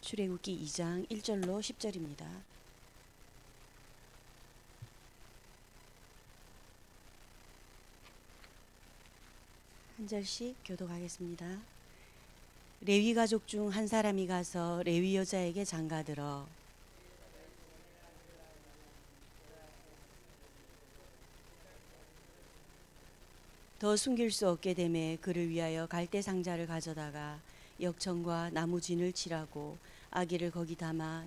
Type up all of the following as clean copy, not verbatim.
출애굽기 2장 1절로 10절입니다. 한 절씩 교독하겠습니다. 레위 가족 중 한 사람이 가서 레위 여자에게 장가들어 더 숨길 수 없게 되매 그를 위하여 갈대 상자를 가져다가 역청과 나무 진을 칠하고 아기를 거기 담아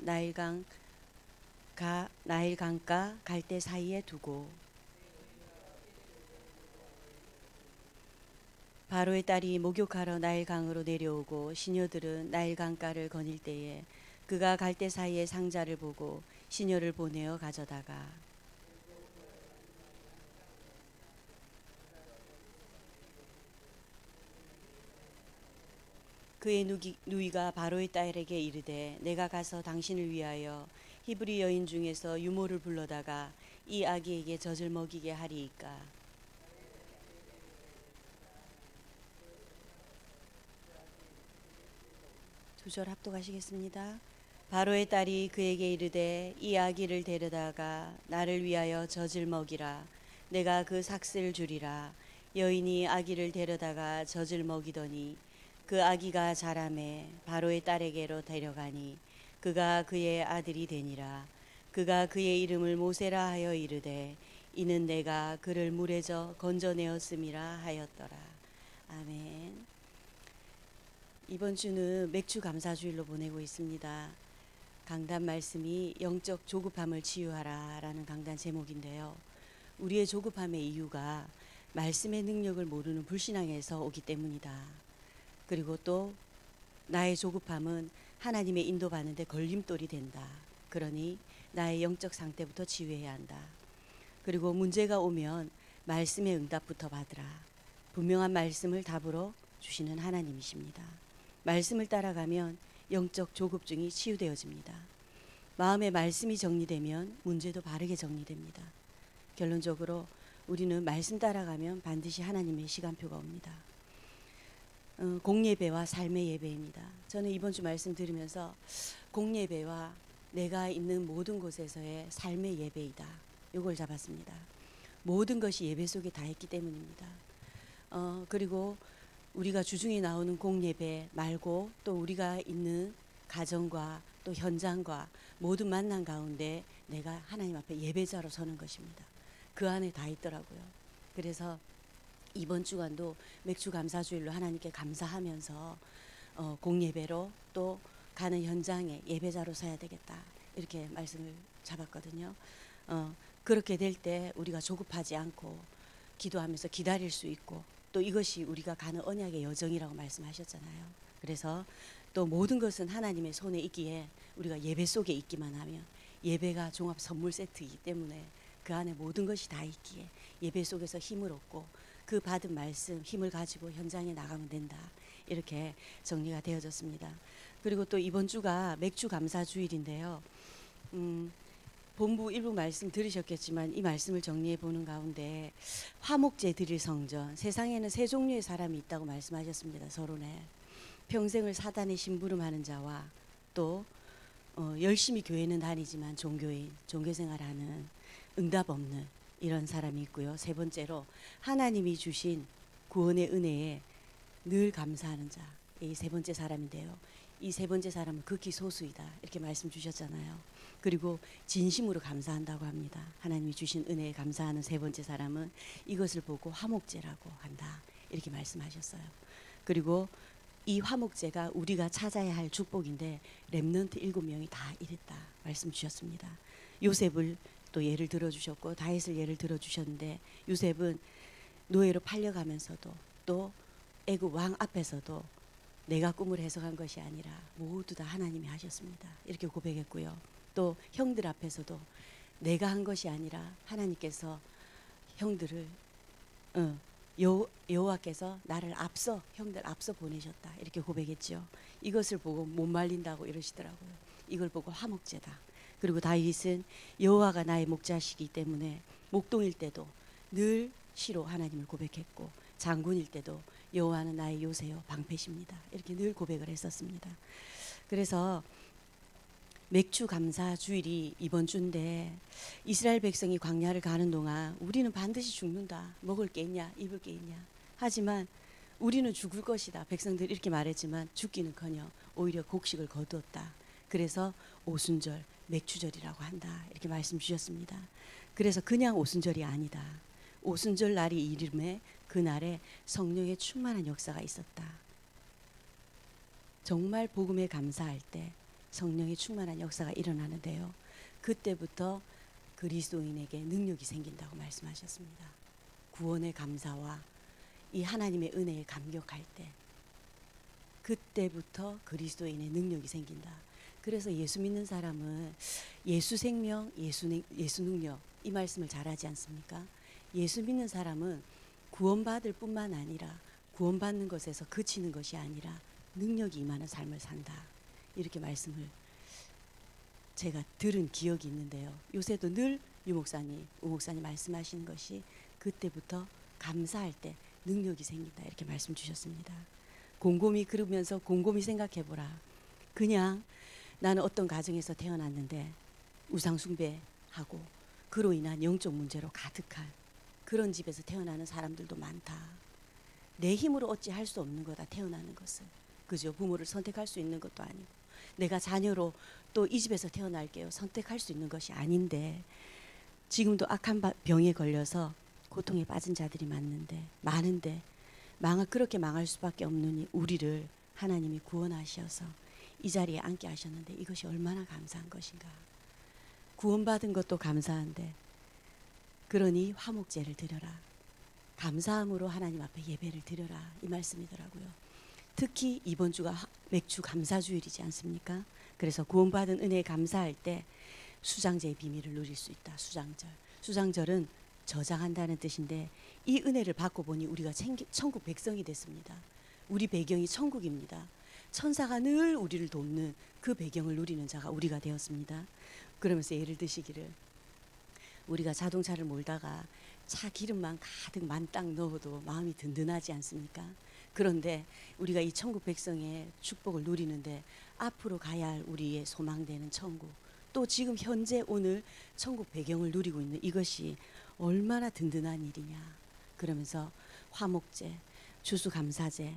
나일강가 갈대 사이에 두고 바로의 딸이 목욕하러 나일강으로 내려오고 시녀들은 나일강가를 거닐 때에 그가 갈대 사이에 상자를 보고 시녀를 보내어 가져다가 그의 누이가 바로의 딸에게 이르되 내가 가서 당신을 위하여 히브리 여인 중에서 유모를 불러다가 이 아기에게 젖을 먹이게 하리이까. 두 절 합독하시겠습니다. 바로의 딸이 그에게 이르되 이 아기를 데려다가 나를 위하여 젖을 먹이라. 내가 그 삭슬 주리라. 여인이 아기를 데려다가 젖을 먹이더니 그 아기가 자라매 바로의 딸에게로 데려가니 그가 그의 아들이 되니라. 그가 그의 이름을 모세라 하여 이르되 이는 내가 그를 물에서 건져내었음이라 하였더라. 아멘. 이번 주는 맥주 감사주일로 보내고 있습니다. 강단 말씀이 영적 조급함을 치유하라 라는 강단 제목인데요. 우리의 조급함의 이유가 말씀의 능력을 모르는 불신앙에서 오기 때문이다. 그리고 또 나의 조급함은 하나님의 인도받는데 걸림돌이 된다. 그러니 나의 영적 상태부터 치유해야 한다. 그리고 문제가 오면 말씀의 응답부터 받으라. 분명한 말씀을 답으로 주시는 하나님이십니다. 말씀을 따라가면 영적 조급증이 치유되어집니다. 마음의 말씀이 정리되면 문제도 바르게 정리됩니다. 결론적으로 우리는 말씀 따라가면 반드시 하나님의 시간표가 옵니다. 공예배와 삶의 예배입니다. 저는 이번 주 말씀 들으면서 공예배와 내가 있는 모든 곳에서의 삶의 예배이다. 이걸 잡았습니다. 모든 것이 예배 속에 다 있기 때문입니다. 그리고 우리가 주중에 나오는 공예배 말고 또 우리가 있는 가정과 또 현장과 모든 만남 가운데 내가 하나님 앞에 예배자로 서는 것입니다. 그 안에 다 있더라고요. 그래서 이번 주간도 맥주 감사주일로 하나님께 감사하면서 공예배로 또 가는 현장에 예배자로 서야 되겠다. 이렇게 말씀을 잡았거든요. 그렇게 될 때 우리가 조급하지 않고 기도하면서 기다릴 수 있고 또 이것이 우리가 가는 언약의 여정이라고 말씀하셨잖아요. 그래서 또 모든 것은 하나님의 손에 있기에 우리가 예배 속에 있기만 하면 예배가 종합 선물 세트이기 때문에 그 안에 모든 것이 다 있기에 예배 속에서 힘을 얻고 그 받은 말씀 힘을 가지고 현장에 나가면 된다. 이렇게 정리가 되어졌습니다. 그리고 또 이번 주가 맥주 감사 주일인데요. 본부 일부 말씀 들으셨겠지만 이 말씀을 정리해 보는 가운데 화목제 드릴 성전, 세상에는 세 종류의 사람이 있다고 말씀하셨습니다. 서론에 평생을 사단의 심부름하는 자와 또 열심히 교회는 다니지만 종교인, 종교생활하는 응답 없는 이런 사람이 있고요. 세 번째로 하나님이 주신 구원의 은혜에 늘 감사하는 자, 이 세 번째 사람인데요. 이 세 번째 사람은 극히 소수이다. 이렇게 말씀 주셨잖아요. 그리고 진심으로 감사한다고 합니다. 하나님이 주신 은혜에 감사하는 세 번째 사람은 이것을 보고 화목제라고 한다. 이렇게 말씀하셨어요. 그리고 이 화목제가 우리가 찾아야 할 축복인데 렘넌트 7명이 다 이랬다. 말씀 주셨습니다. 요셉을 또 예를 들어주셨고 다윗을 예를 들어주셨는데 요셉은 노예로 팔려가면서도 또 애굽 왕 앞에서도 내가 꿈을 해석한 것이 아니라 모두 다 하나님이 하셨습니다. 이렇게 고백했고요. 또 형들 앞에서도 내가 한 것이 아니라 하나님께서 형들을 여호와께서 나를 앞서 형들 앞서 보내셨다. 이렇게 고백했죠. 이것을 보고 못 말린다고 이러시더라고요. 이걸 보고 화목제다. 그리고 다윗은 여호와가 나의 목자시기 때문에 목동일 때도 늘 시로 하나님을 고백했고 장군일 때도 여호와는 나의 요새요 방패십니다. 이렇게 늘 고백을 했었습니다. 그래서 맥주 감사 주일이 이번 주인데 이스라엘 백성이 광야를 가는 동안 우리는 반드시 죽는다. 먹을 게 있냐, 입을 게 있냐. 하지만 우리는 죽을 것이다. 백성들이 이렇게 말했지만 죽기는커녕 오히려 곡식을 거두었다. 그래서 오순절, 맥주절이라고 한다. 이렇게 말씀 주셨습니다. 그래서 그냥 오순절이 아니다. 오순절 날이 이름에 그날에 성령의 충만한 역사가 있었다. 정말 복음에 감사할 때 성령의 충만한 역사가 일어나는데요. 그때부터 그리스도인에게 능력이 생긴다고 말씀하셨습니다. 구원의 감사와 이 하나님의 은혜에 감격할 때 그때부터 그리스도인의 능력이 생긴다. 그래서 예수 믿는 사람은 예수 생명, 예수 능력 이 말씀을 잘하지 않습니까? 예수 믿는 사람은 구원받을 뿐만 아니라 구원받는 것에서 그치는 것이 아니라 능력이 임하는 삶을 산다. 이렇게 말씀을 제가 들은 기억이 있는데요. 요새도 늘 유 목사님, 우 목사님 말씀하시는 것이 그때부터 감사할 때 능력이 생긴다. 이렇게 말씀 주셨습니다. 곰곰이 그러면서 곰곰이 생각해보라. 그냥 나는 어떤 가정에서 태어났는데 우상 숭배하고 그로 인한 영적 문제로 가득한 그런 집에서 태어나는 사람들도 많다. 내 힘으로 어찌 할 수 없는 거다. 태어나는 것은. 그죠? 부모를 선택할 수 있는 것도 아니고 내가 자녀로 또 이 집에서 태어날게요. 선택할 수 있는 것이 아닌데 지금도 악한 병에 걸려서 고통에 빠진 자들이 많은데 그렇게 망할 수밖에 없는 우리를 하나님이 구원하셔서 이 자리에 앉게 하셨는데 이것이 얼마나 감사한 것인가. 구원받은 것도 감사한데 그러니 화목제를 드려라. 감사함으로 하나님 앞에 예배를 드려라. 이 말씀이더라고요. 특히 이번 주가 맥주 감사주일이지 않습니까? 그래서 구원받은 은혜에 감사할 때 수장제의 비밀을 누릴 수 있다. 수장절. 수장절은 저장한다는 뜻인데 이 은혜를 받고 보니 우리가 천국 백성이 됐습니다. 우리 배경이 천국입니다. 천사가 늘 우리를 돕는 그 배경을 누리는 자가 우리가 되었습니다. 그러면서 예를 드시기를 우리가 자동차를 몰다가 차 기름만 가득 만땅 넣어도 마음이 든든하지 않습니까? 그런데 우리가 이 천국 백성의 축복을 누리는데 앞으로 가야 할 우리의 소망되는 천국 또 지금 현재 오늘 천국 배경을 누리고 있는 이것이 얼마나 든든한 일이냐. 그러면서 화목제, 추수감사제,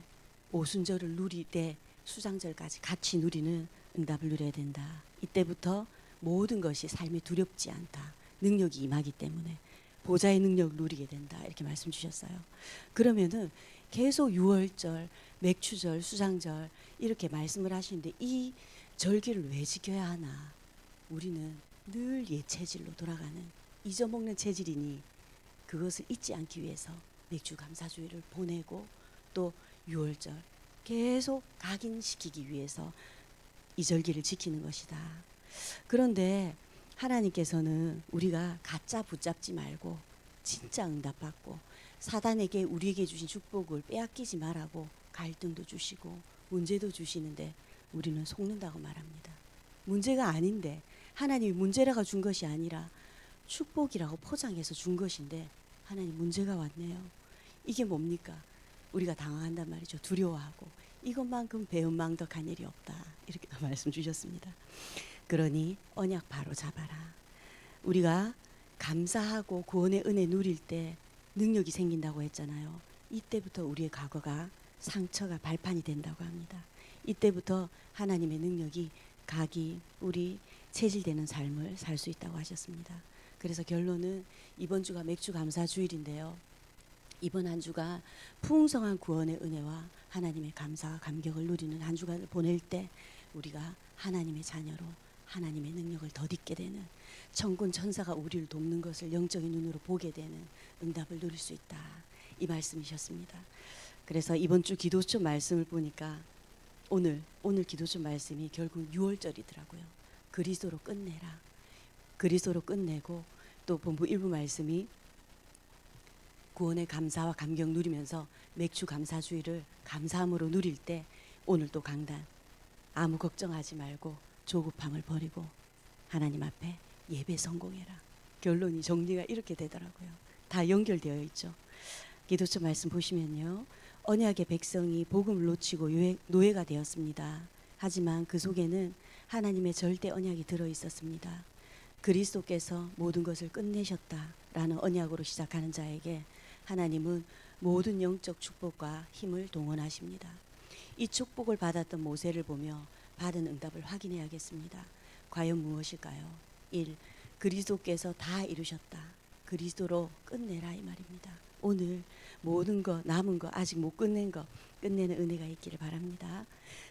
오순절을 누릴 때 수장절까지 같이 누리는 응답을 누려야 된다. 이때부터 모든 것이 삶에 두렵지 않다. 능력이 임하기 때문에 보좌의 능력을 누리게 된다. 이렇게 말씀 주셨어요. 그러면은 계속 유월절, 맥추절, 수장절 이렇게 말씀을 하시는데 이 절기를 왜 지켜야 하나? 우리는 늘 옛 체질로 돌아가는 잊어먹는 체질이니 그것을 잊지 않기 위해서 맥주 감사주일을 보내고 또 유월절 계속 각인시키기 위해서 이 절기를 지키는 것이다. 그런데 하나님께서는 우리가 가짜 붙잡지 말고 진짜 응답받고 사단에게 우리에게 주신 축복을 빼앗기지 말라고 갈등도 주시고 문제도 주시는데 우리는 속는다고 말합니다. 문제가 아닌데 하나님이 문제라고 준 것이 아니라 축복이라고 포장해서 준 것인데 하나님 문제가 왔네요. 이게 뭡니까? 우리가 당황한단 말이죠. 두려워하고 이것만큼 배은망덕한 일이 없다. 이렇게 말씀 주셨습니다. 그러니 언약 바로 잡아라. 우리가 감사하고 구원의 은혜 누릴 때 능력이 생긴다고 했잖아요. 이때부터 우리의 과거가 상처가 발판이 된다고 합니다. 이때부터 하나님의 능력이 각이 우리 체질되는 삶을 살 수 있다고 하셨습니다. 그래서 결론은 이번 주가 맥주 감사 주일인데요. 이번 한 주가 풍성한 구원의 은혜와 하나님의 감사와 감격을 누리는 한 주간을 보낼 때 우리가 하나님의 자녀로 하나님의 능력을 덧입게 되는 천군 천사가 우리를 돕는 것을 영적인 눈으로 보게 되는 응답을 누릴 수 있다. 이 말씀이셨습니다. 그래서 이번 주 기도처 말씀을 보니까 오늘 기도처 말씀이 결국 6월절이더라고요. 그리스도로 끝내라. 그리스도로 끝내고 또 본부 일부 말씀이 구원의 감사와 감격 누리면서 맥주 감사주의를 감사함으로 누릴 때 오늘 또 강단 아무 걱정하지 말고 조급함을 버리고 하나님 앞에 예배 성공해라. 결론이 정리가 이렇게 되더라고요. 다 연결되어 있죠. 기도처 말씀 보시면요. 언약의 백성이 복음을 놓치고 노예가 되었습니다. 하지만 그 속에는 하나님의 절대 언약이 들어 있었습니다. 그리스도께서 모든 것을 끝내셨다라는 언약으로 시작하는 자에게 하나님은 모든 영적 축복과 힘을 동원하십니다. 이 축복을 받았던 모세를 보며 받은 응답을 확인해야겠습니다. 과연 무엇일까요? 1. 그리스도께서 다 이루셨다. 그리스도로 끝내라 이 말입니다. 오늘 모든 거 남은 거 아직 못 끝낸 거 끝내는 은혜가 있기를 바랍니다.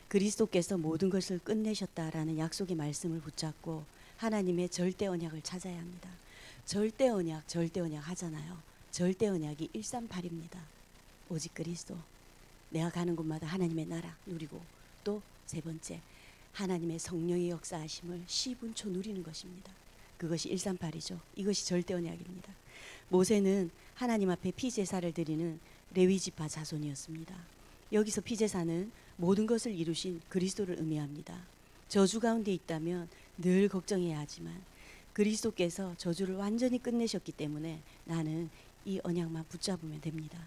그리스도께서 모든 것을 끝내셨다라는 약속의 말씀을 붙잡고 하나님의 절대 언약을 찾아야 합니다. 절대 언약 하잖아요. 절대 언약이 138입니다. 오직 그리스도. 내가 가는 곳마다 하나님의 나라 누리고 또 세 번째 하나님의 성령의 역사하심을 시분초 누리는 것입니다. 그것이 138이죠. 이것이 절대 언약입니다. 모세는 하나님 앞에 피제사를 드리는 레위지파 자손이었습니다. 여기서 피제사는 모든 것을 이루신 그리스도를 의미합니다. 저주 가운데 있다면 늘 걱정해야 하지만 그리스도께서 저주를 완전히 끝내셨기 때문에 나는 이 언약만 붙잡으면 됩니다.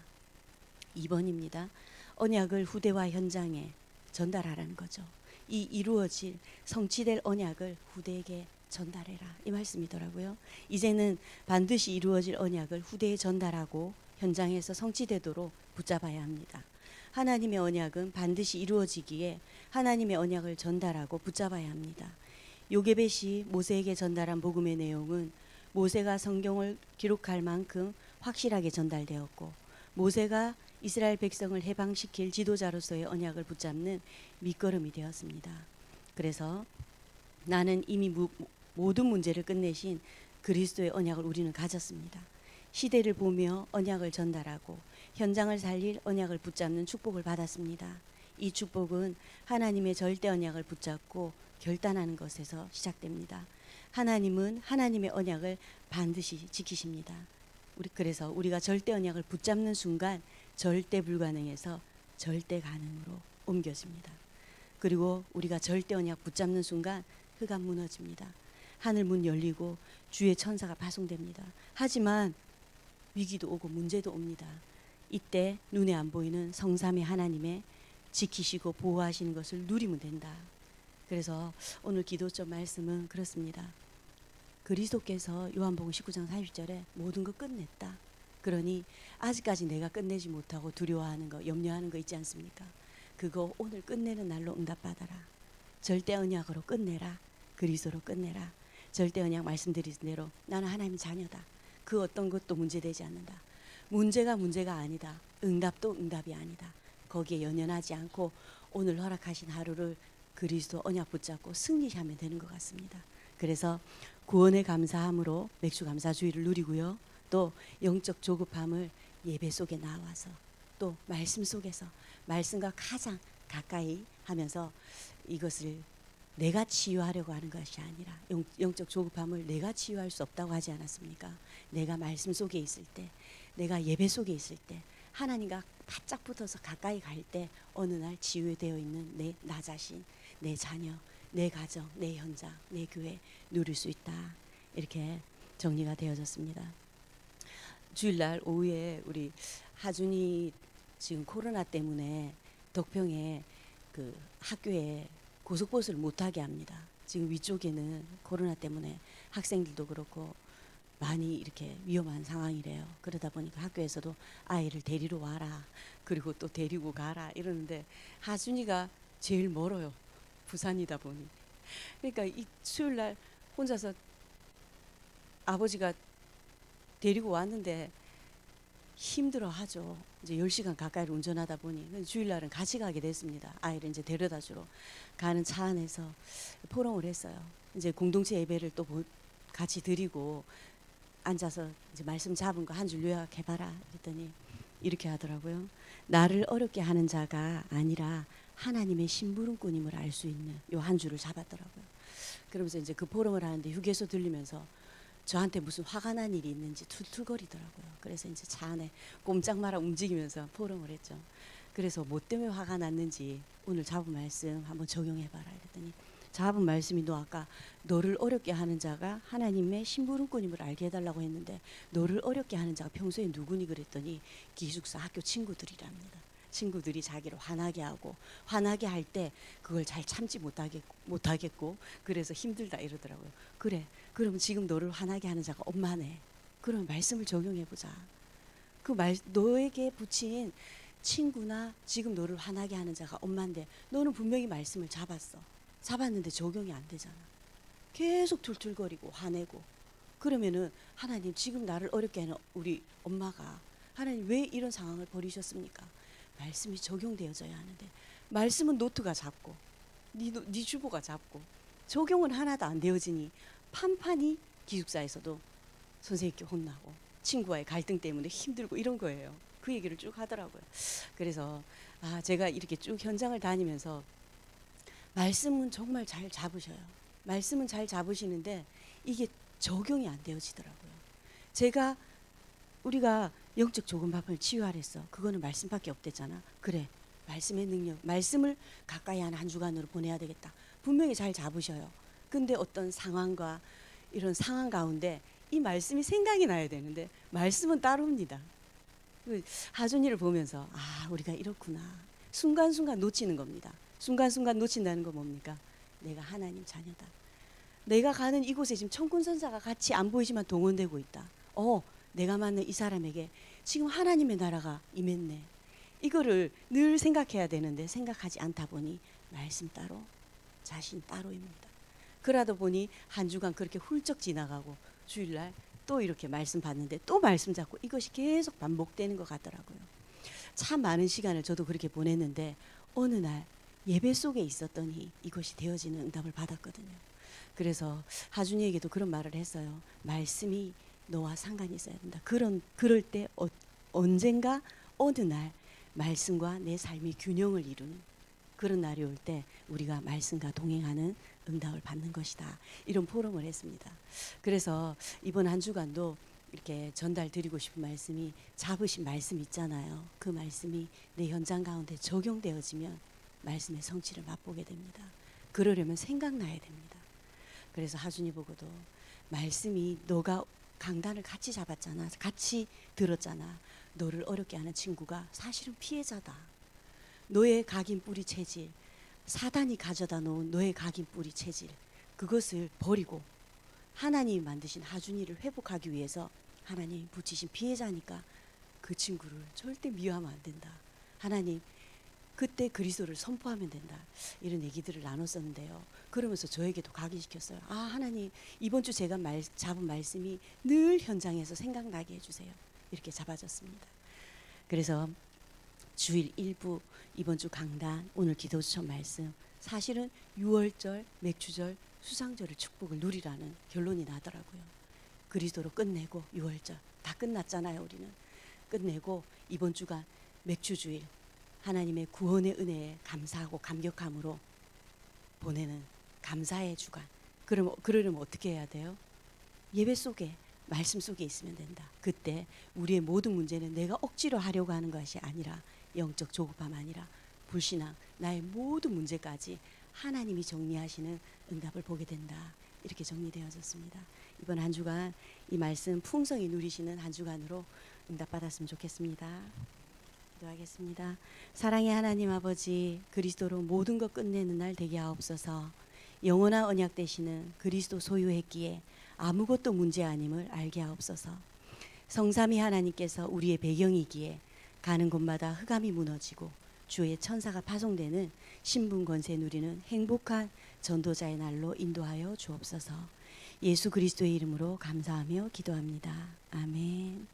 2번입니다. 언약을 후대와 현장에 전달하라는 거죠. 이 이루어질 성취될 언약을 후대에게 전달해라 이 말씀이더라고요. 이제는 반드시 이루어질 언약을 후대에 전달하고 현장에서 성취되도록 붙잡아야 합니다. 하나님의 언약은 반드시 이루어지기에 하나님의 언약을 전달하고 붙잡아야 합니다. 요게벳이 모세에게 전달한 복음의 내용은 모세가 성경을 기록할 만큼 확실하게 전달되었고 모세가 이스라엘 백성을 해방시킬 지도자로서의 언약을 붙잡는 밑거름이 되었습니다. 그래서 나는 이미 모든 문제를 끝내신 그리스도의 언약을 우리는 가졌습니다. 시대를 보며 언약을 전달하고 현장을 살릴 언약을 붙잡는 축복을 받았습니다. 이 축복은 하나님의 절대 언약을 붙잡고 결단하는 것에서 시작됩니다. 하나님은 하나님의 언약을 반드시 지키십니다. 그래서 우리가 절대 언약을 붙잡는 순간 절대 불가능에서 절대 가능으로 옮겨집니다. 그리고 우리가 절대 언약 붙잡는 순간 흑암 무너집니다. 하늘 문 열리고 주의 천사가 파송됩니다. 하지만 위기도 오고 문제도 옵니다. 이때 눈에 안 보이는 성삼의 하나님의 지키시고 보호하시는 것을 누리면 된다. 그래서 오늘 기도점 말씀은 그렇습니다. 그리스도께서 요한복음 19장 30절에 모든 것 끝냈다. 그러니 아직까지 내가 끝내지 못하고 두려워하는 거, 염려하는 거 있지 않습니까? 그거 오늘 끝내는 날로 응답받아라. 절대 언약으로 끝내라. 그리스도로 끝내라. 절대 언약 말씀드린 대로 나는 하나님의 자녀다. 그 어떤 것도 문제되지 않는다. 문제가 아니다. 응답도 응답이 아니다. 거기에 연연하지 않고 오늘 허락하신 하루를 그리스도 언약 붙잡고 승리하면 되는 것 같습니다. 그래서 구원의 감사함으로 맥주 감사주의를 누리고요. 또 영적 조급함을 예배 속에 나와서 또 말씀 속에서 말씀과 가장 가까이 하면서 이것을 내가 치유하려고 하는 것이 아니라 영적 조급함을 내가 치유할 수 없다고 하지 않았습니까? 내가 말씀 속에 있을 때, 내가 예배 속에 있을 때, 하나님과 바짝 붙어서 가까이 갈 때 어느 날 치유되어 있는 나 자신, 내 자녀, 내 가정, 내 현장, 내 교회 누릴 수 있다. 이렇게 정리가 되어졌습니다. 주일날 오후에 우리 하준이 지금 코로나 때문에 덕평에 그 학교에 고속버스를 못하게 합니다. 지금 위쪽에는 코로나 때문에 학생들도 그렇고 많이 이렇게 위험한 상황이래요. 그러다 보니까 학교에서도 아이를 데리러 와라. 그리고 또 데리고 가라 이러는데 하준이가 제일 멀어요. 부산이다 보니. 그러니까 이 수요일날 혼자서 아버지가 데리고 왔는데 힘들어 하죠. 이제 10시간 가까이를 운전하다 보니 주일날은 같이 가게 됐습니다. 아이를 이제 데려다 주러 가는 차 안에서 포럼을 했어요. 이제 공동체 예배를 또 같이 드리고 앉아서 이제 말씀 잡은 거 한 줄 요약해봐라 그랬더니 이렇게 하더라고요. 나를 어렵게 하는 자가 아니라 하나님의 심부름꾼임을 알 수 있는 요 한 줄을 잡았더라고요. 그러면서 이제 그 포럼을 하는데 휴게소 들리면서 저한테 무슨 화가 난 일이 있는지 툴툴거리더라고요. 그래서 이제 차 안에 꼼짝 마라 움직이면서 포럼을 했죠. 그래서 뭐 때문에 화가 났는지 오늘 잡은 말씀 한번 적용해봐라 이랬더니 잡은 말씀이 너 아까 너를 어렵게 하는 자가 하나님의 심부름꾼임을 알게 해달라고 했는데 너를 어렵게 하는 자가 평소에 누구니 그랬더니 기숙사 학교 친구들이랍니다. 친구들이 자기를 화나게 하고, 화나게 할 때 그걸 잘 참지 못하겠고 그래서 힘들다 이러더라고요. 그래, 그럼 지금 너를 화나게 하는 자가 엄마네. 그럼 말씀을 적용해 보자. 너에게 붙인 친구나 지금 너를 화나게 하는 자가 엄마인데 너는 분명히 말씀을 잡았는데 적용이 안 되잖아. 계속 툴툴거리고 화내고. 그러면은 하나님, 지금 나를 어렵게 하는 우리 엄마가 하나님 왜 이런 상황을 벌이셨습니까? 말씀이 적용되어져야 하는데, 말씀은 노트가 잡고 네 주보가 잡고 적용은 하나도 안 되어지니 판판이 기숙사에서도 선생님께 혼나고 친구와의 갈등 때문에 힘들고 이런 거예요. 그 얘기를 쭉 하더라고요. 그래서 제가 이렇게 쭉 현장을 다니면서 말씀은 정말 잘 잡으셔요. 말씀은 잘 잡으시는데 이게 적용이 안 되어지더라고요. 우리가 영적 조건밥을 치유하랬어. 그거는 말씀밖에 없댔잖아. 그래, 말씀의 능력, 말씀을 가까이 한 주간으로 보내야 되겠다. 분명히 잘 잡으셔요. 근데 어떤 상황과 이런 상황 가운데 이 말씀이 생각이 나야 되는데 말씀은 따로입니다. 하준이를 보면서 우리가 이렇구나. 순간순간 놓치는 겁니다. 순간순간 놓친다는 건 뭡니까? 내가 하나님 자녀다. 내가 가는 이곳에 지금 천군선사가 같이 안 보이지만 동원되고 있다. 내가 만난 이 사람에게 지금 하나님의 나라가 임했네. 이거를 늘 생각해야 되는데 생각하지 않다 보니 말씀 따로, 자신 따로입니다. 그러다 보니 한 주간 그렇게 훌쩍 지나가고 주일날 또 이렇게 말씀 받는데 또 말씀 잡고 이것이 계속 반복되는 것 같더라고요. 참 많은 시간을 저도 그렇게 보냈는데 어느 날 예배 속에 있었더니 이것이 되어지는 응답을 받았거든요. 그래서 하준이에게도 그런 말을 했어요. 말씀이 너와 상관이 있어야 된다. 그럴 때 언젠가 어느 날 말씀과 내 삶이 균형을 이루는 그런 날이 올 때 우리가 말씀과 동행하는 응답을 받는 것이다. 이런 포럼을 했습니다. 그래서 이번 한 주간도 이렇게 전달 드리고 싶은 말씀이, 잡으신 말씀 있잖아요. 그 말씀이 내 현장 가운데 적용되어지면 말씀의 성취를 맛보게 됩니다. 그러려면 생각나야 됩니다. 그래서 하준이 보고도 말씀이 너가 강단을 같이 잡았잖아. 같이 들었잖아. 너를 어렵게 하는 친구가 사실은 피해자다. 너의 각인 뿌리 체질, 사단이 가져다 놓은 너의 각인 뿌리 체질, 그것을 버리고 하나님이 만드신 하준이를 회복하기 위해서 하나님이 붙이신 피해자니까 그 친구를 절대 미워하면 안 된다. 하나님, 그때 그리스도를 선포하면 된다. 이런 얘기들을 나눴었는데요. 그러면서 저에게도 각인시켰어요. 하나님, 이번 주 제가 잡은 말씀이 늘 현장에서 생각나게 해주세요. 이렇게 잡아졌습니다. 그래서 주일 1부, 이번 주 강단, 오늘 기도수천 말씀, 사실은 6월절, 맥주절, 수상절의 축복을 누리라는 결론이 나더라고요. 그리스도로 끝내고 6월절 다 끝났잖아요. 우리는 끝내고 이번 주간 맥주주일, 하나님의 구원의 은혜에 감사하고 감격함으로 보내는 감사의 주간. 그러려면 어떻게 해야 돼요? 예배 속에, 말씀 속에 있으면 된다. 그때 우리의 모든 문제는 내가 억지로 하려고 하는 것이 아니라, 영적 조급함 아니라 불신앙, 나의 모든 문제까지 하나님이 정리하시는 응답을 보게 된다. 이렇게 정리되어졌습니다. 이번 한 주간 이 말씀 풍성히 누리시는 한 주간으로 응답받았으면 좋겠습니다. 기도하겠습니다. 사랑의 하나님 아버지, 그리스도로 모든 것 끝내는 날 되게 하옵소서. 영원한 언약 되시는 그리스도 소유했기에 아무것도 문제 아님을 알게 하옵소서. 성삼위 하나님께서 우리의 배경이기에 가는 곳마다 흑암이 무너지고 주의 천사가 파송되는 신분 권세 누리는 행복한 전도자의 날로 인도하여 주옵소서. 예수 그리스도의 이름으로 감사하며 기도합니다. 아멘.